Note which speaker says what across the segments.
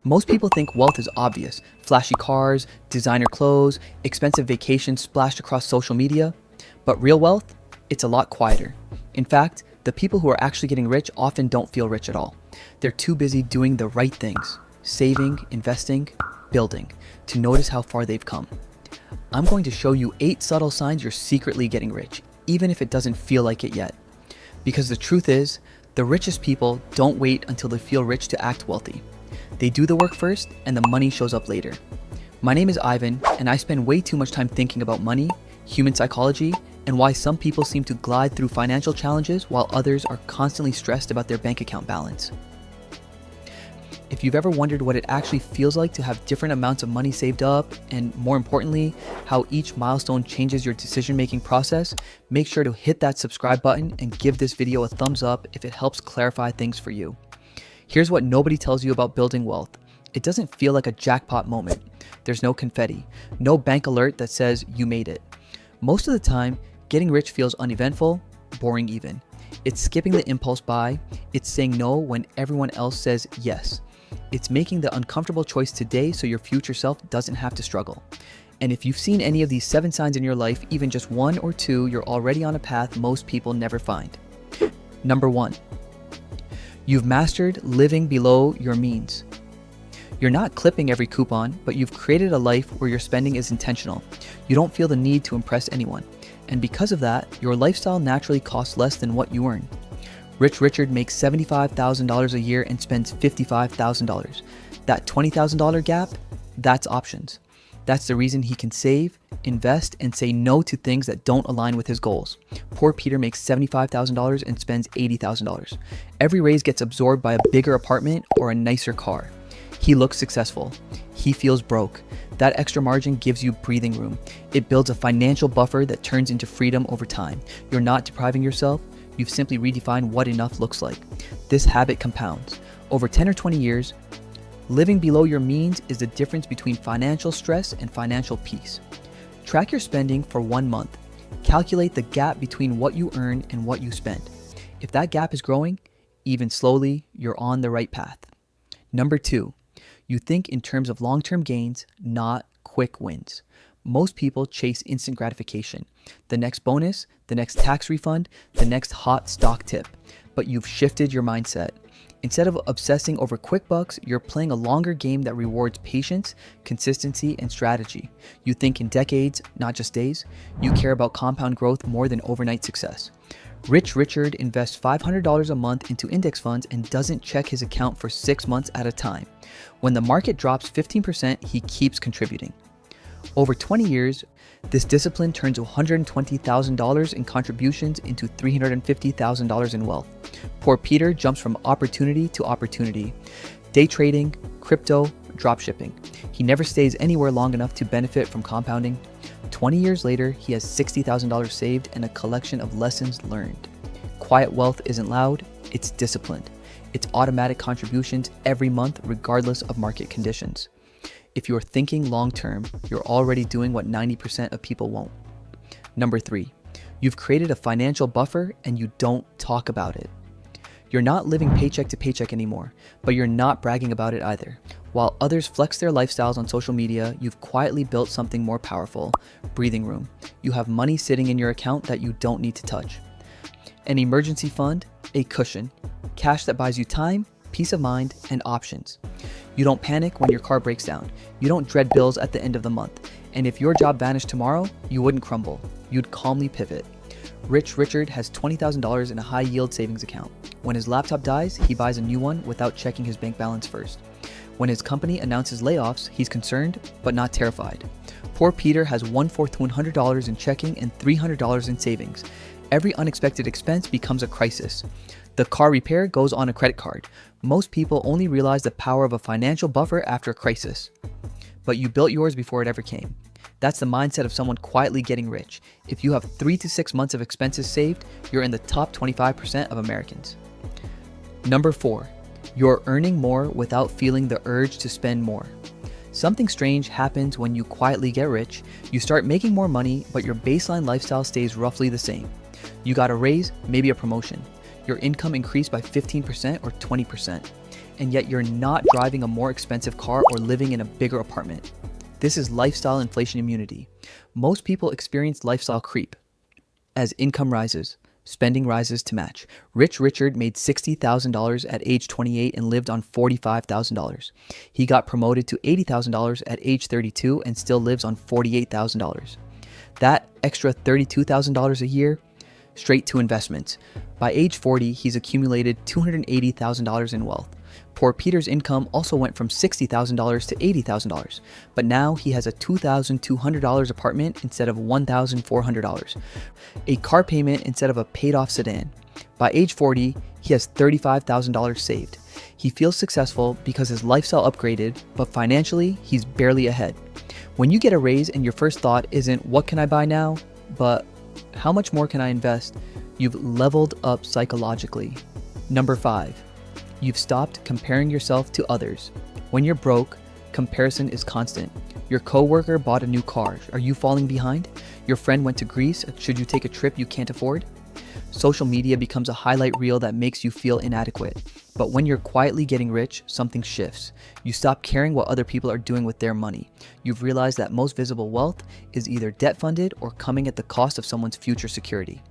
Speaker 1: Most people think wealth is obvious: flashy cars, designer clothes, expensive vacations splashed across social media. But real wealth? It's a lot quieter. In fact, the people who are actually getting rich often don't feel rich at all. They're too busy doing the right things, saving, investing, building, to notice how far they've come. I'm going to show you 8 subtle signs you're secretly getting rich, even if it doesn't feel like it yet. Because the truth is, the richest people don't wait until they feel rich to act wealthy. They do the work first, and the money shows up later. My name is Ivan, and I spend way too much time thinking about money, human psychology, and why some people seem to glide through financial challenges while others are constantly stressed about their bank account balance. If you've ever wondered what it actually feels like to have different amounts of money saved up, and more importantly, how each milestone changes your decision-making process, make sure to hit that subscribe button and give this video a thumbs up if it helps clarify things for you. Here's what nobody tells you about building wealth. It doesn't feel like a jackpot moment. There's no confetti, no bank alert that says you made it. Most of the time, getting rich feels uneventful, boring even. It's skipping the impulse buy. It's saying no when everyone else says yes. It's making the uncomfortable choice today so your future self doesn't have to struggle. And if you've seen any of these 7 signs in your life, even just 1 or 2, you're already on a path most people never find. Number 1, you've mastered living below your means. You're not clipping every coupon, but you've created a life where your spending is intentional. You don't feel the need to impress anyone. And because of that, your lifestyle naturally costs less than what you earn. Rich Richard makes $75,000 a year and spends $55,000. That $20,000 gap, that's options. That's the reason he can save, invest, and say no to things that don't align with his goals. Poor Peter makes $75,000 and spends $80,000. Every raise gets absorbed by a bigger apartment or a nicer car. He looks successful. He feels broke. That extra margin gives you breathing room. It builds a financial buffer that turns into freedom over time. You're not depriving yourself. You've simply redefined what enough looks like. This habit compounds. Over 10 or 20 years, living below your means is the difference between financial stress and financial peace. Track your spending for 1 month. Calculate the gap between what you earn and what you spend. If that gap is growing, even slowly, you're on the right path. Number 2, you think in terms of long-term gains, not quick wins. Most people chase instant gratification. The next bonus, the next tax refund, the next hot stock tip. But you've shifted your mindset. Instead of obsessing over quick bucks, you're playing a longer game that rewards patience, consistency, and strategy. You think in decades, not just days. You care about compound growth more than overnight success. Rich Richard invests $500 a month into index funds and doesn't check his account for 6 months at a time. When the market drops 15%, he keeps contributing. Over 20 years, this discipline turns $120,000 in contributions into $350,000 in wealth. Poor Peter jumps from opportunity to opportunity. Day trading, crypto, dropshipping. He never stays anywhere long enough to benefit from compounding. 20 years later, he has $60,000 saved and a collection of lessons learned. Quiet wealth isn't loud, it's disciplined. It's automatic contributions every month regardless of market conditions. If you're thinking long-term, you're already doing what 90% of people won't. Number 3, you've created a financial buffer and you don't talk about it. You're not living paycheck to paycheck anymore, but you're not bragging about it either. While others flex their lifestyles on social media, you've quietly built something more powerful: breathing room. You have money sitting in your account that you don't need to touch. An emergency fund, a cushion, cash that buys you time, peace of mind, and options. You don't panic when your car breaks down. You don't dread bills at the end of the month. And if your job vanished tomorrow, you wouldn't crumble. You'd calmly pivot. Rich Richard has $20,000 in a high-yield savings account. When his laptop dies, he buys a new one without checking his bank balance first. When his company announces layoffs, he's concerned, but not terrified. Poor Peter has $1,400 in checking and $300 in savings. Every unexpected expense becomes a crisis. The car repair goes on a credit card. Most people only realize the power of a financial buffer after a crisis. But you built yours before it ever came. That's the mindset of someone quietly getting rich. If you have 3 to 6 months of expenses saved, you're in the top 25% of Americans. Number 4, you're earning more without feeling the urge to spend more. Something strange happens when you quietly get rich. You start making more money, but your baseline lifestyle stays roughly the same. You got a raise, maybe a promotion. Your income increased by 15% or 20%. and yet you're not driving a more expensive car or living in a bigger apartment. This is lifestyle inflation immunity. Most people experience lifestyle creep. As income rises, spending rises to match. Rich Richard made $60,000 at age 28 and lived on $45,000. He got promoted to $80,000 at age 32 and still lives on $48,000. That extra $32,000 a year, straight to investments. By age 40, he's accumulated $280,000 in wealth. Poor Peter's income also went from $60,000 to $80,000, but now he has a $2,200 apartment instead of $1,400, a car payment instead of a paid-off sedan. By age 40, he has $35,000 saved. He feels successful because his lifestyle upgraded, but financially, he's barely ahead. When you get a raise and your first thought isn't, what can I buy now? But how much more can I invest? You've leveled up psychologically. Number 5. You've stopped comparing yourself to others. When you're broke, comparison is constant. Your coworker bought a new car. Are you falling behind? Your friend went to Greece. Should you take a trip you can't afford? Social media becomes a highlight reel that makes you feel inadequate. But when you're quietly getting rich, something shifts. You stop caring what other people are doing with their money. You've realized that most visible wealth is either debt-funded or coming at the cost of someone's future security.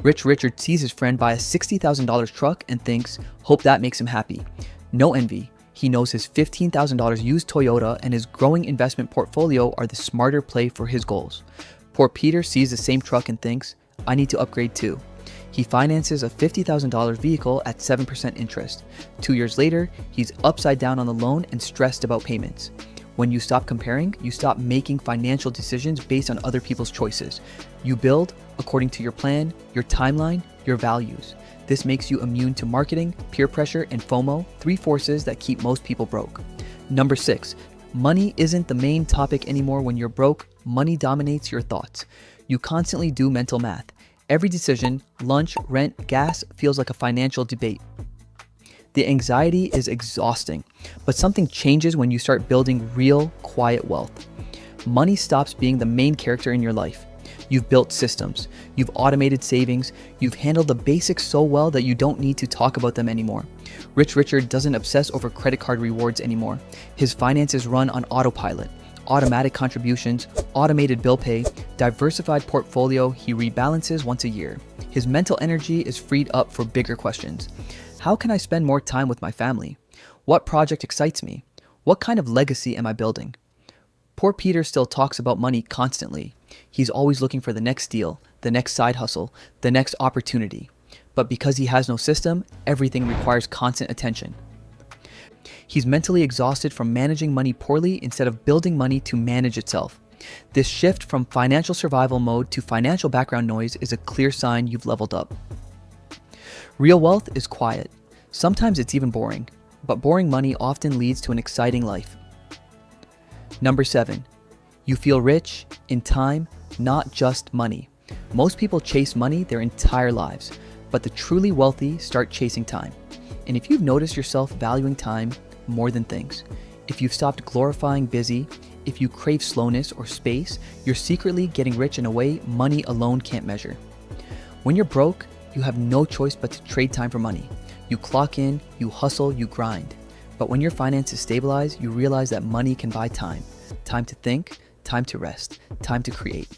Speaker 1: Rich Richard sees his friend buy a $60,000 truck and thinks, hope that makes him happy. No envy. He knows his $15,000 used Toyota and his growing investment portfolio are the smarter play for his goals. Poor Peter sees the same truck and thinks, I need to upgrade too. He finances a $50,000 vehicle at 7% interest. 2 years later, he's upside down on the loan and stressed about payments. When you stop comparing, you stop making financial decisions based on other people's choices. You build according to your plan, your timeline, your values. This makes you immune to marketing, peer pressure, and FOMO, 3 forces that keep most people broke. Number 6, money isn't the main topic anymore when you're broke. Money dominates your thoughts. You constantly do mental math. Every decision, lunch, rent, gas, feels like a financial debate. The anxiety is exhausting, but something changes when you start building real, quiet wealth. Money stops being the main character in your life. You've built systems, you've automated savings, you've handled the basics so well that you don't need to talk about them anymore. Rich Richard doesn't obsess over credit card rewards anymore. His finances run on autopilot. Automatic contributions, automated bill pay, diversified portfolio he rebalances once a year. His mental energy is freed up for bigger questions. How can I spend more time with my family? What project excites me? What kind of legacy am I building? Poor Peter still talks about money constantly. He's always looking for the next deal, the next side hustle, the next opportunity. But because he has no system, everything requires constant attention. He's mentally exhausted from managing money poorly instead of building money to manage itself. This shift from financial survival mode to financial background noise is a clear sign you've leveled up. Real wealth is quiet. Sometimes it's even boring, but boring money often leads to an exciting life. Number 7, you feel rich in time, not just money. Most people chase money their entire lives, but the truly wealthy start chasing time. And if you've noticed yourself valuing time more than things, if you've stopped glorifying busy, if you crave slowness or space, you're secretly getting rich in a way money alone can't measure. When you're broke, you have no choice but to trade time for money. You clock in, you hustle, you grind. But when your finances stabilize, you realize that money can buy time. Time to think, time to rest, time to create,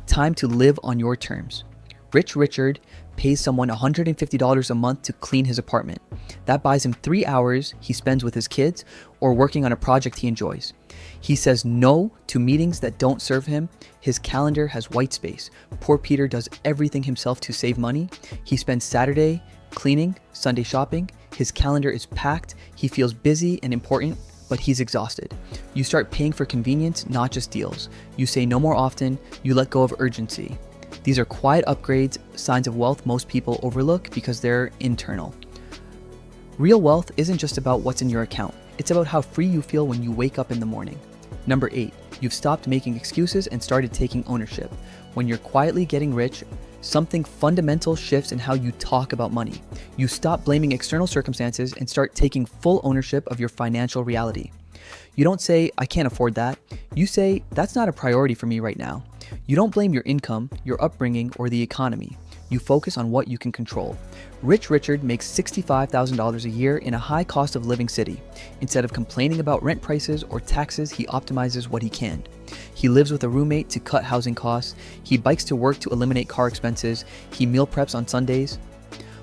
Speaker 1: time to live on your terms. Rich Richard pays someone $150 a month to clean his apartment. That buys him 3 hours he spends with his kids or working on a project he enjoys. He says no to meetings that don't serve him. His calendar has white space. Poor Peter does everything himself to save money. He spends Saturday cleaning, Sunday shopping. His calendar is packed. He feels busy and important, but he's exhausted. You start paying for convenience, not just deals. You say no more often. You let go of urgency. These are quiet upgrades, signs of wealth most people overlook because they're internal. Real wealth isn't just about what's in your account. It's about how free you feel when you wake up in the morning. Number 8, you've stopped making excuses and started taking ownership. When you're quietly getting rich, something fundamental shifts in how you talk about money. You stop blaming external circumstances and start taking full ownership of your financial reality. You don't say, I can't afford that. You say, that's not a priority for me right now. You don't blame your income, your upbringing, or the economy. You focus on what you can control. Rich Richard makes $65,000 a year in a high cost of living city. Instead of complaining about rent prices or taxes, he optimizes what he can. He lives with a roommate to cut housing costs. He bikes to work to eliminate car expenses. He meal preps on Sundays.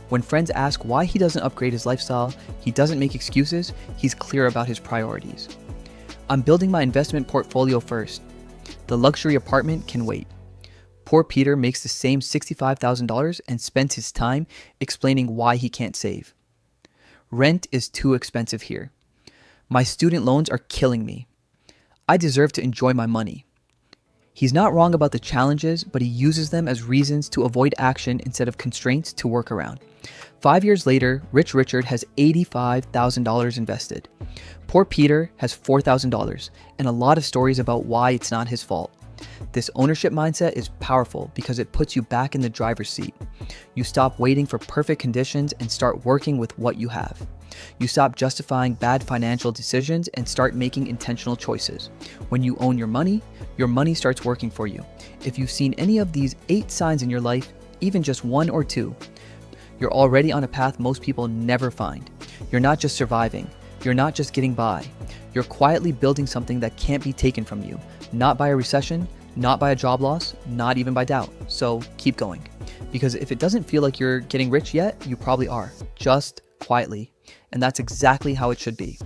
Speaker 1: When friends ask why he doesn't upgrade his lifestyle, he doesn't make excuses. He's clear about his priorities. I'm building my investment portfolio first. The luxury apartment can wait. Poor Peter makes the same $65,000 and spends his time explaining why he can't save. Rent is too expensive here. My student loans are killing me. I deserve to enjoy my money. He's not wrong about the challenges, but he uses them as reasons to avoid action instead of constraints to work around. 5 years later, Rich Richard has $85,000 invested. Poor Peter has $4,000 and a lot of stories about why it's not his fault. This ownership mindset is powerful because it puts you back in the driver's seat. You stop waiting for perfect conditions and start working with what you have. You stop justifying bad financial decisions and start making intentional choices. When you own your money starts working for you. If you've seen any of these 8 signs in your life, even just 1 or 2, you're already on a path most people never find. You're not just surviving. You're not just getting by. You're quietly building something that can't be taken from you. Not by a recession, not by a job loss, not even by doubt. So keep going. Because if it doesn't feel like you're getting rich yet, you probably are. Just quietly. And that's exactly how it should be.